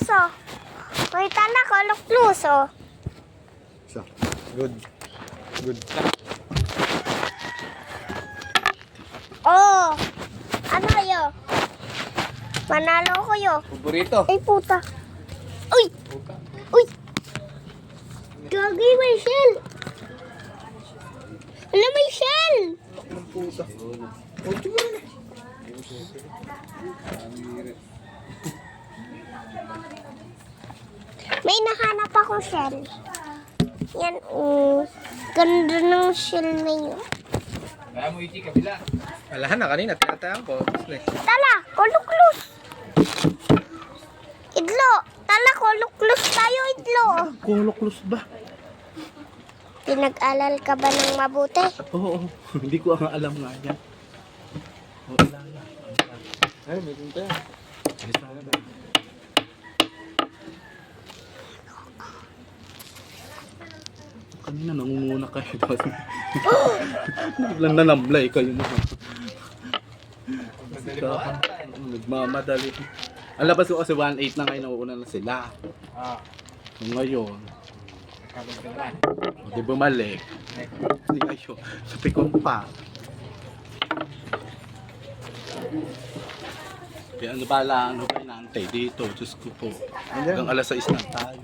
oh. May tala ko, luklus, oh. So, good. Good. Oh, ano yun? Manalo ko yun. Paborito. Ay, puta. Uy! Uy! Gagi, may shell. Ano, may shell? Ang puta. Oh, tingnan mo. May nahanap akong shell. Yan, ganda ng shell na yun. Kaya mo iti kabila. Alahan na kanina, tinatayang ko. Tala, kuluklus. Idlo. Tala, kuluklus tayo, idlo. Koloklus ba? Pinag-alal ka ba ng mabuti? Oo, hindi ko ang alam nga yan. Oo, wala na. Ay, may punta yan. Alis na ba? Kanina nangunguna kayo. Biglang nanamlay kayo mo. Nagmamadali. Ang labas ko kasi 1.8 na ngayon, nauuna na sila. Ah, Ngayon, kabag ka naman. o di bumalik. Hindi kayo. Sabi ko pa. Kaya ano ba lang, ano ba inaantay dito? Diyos ko po. Hanggang alas 6 na tayo.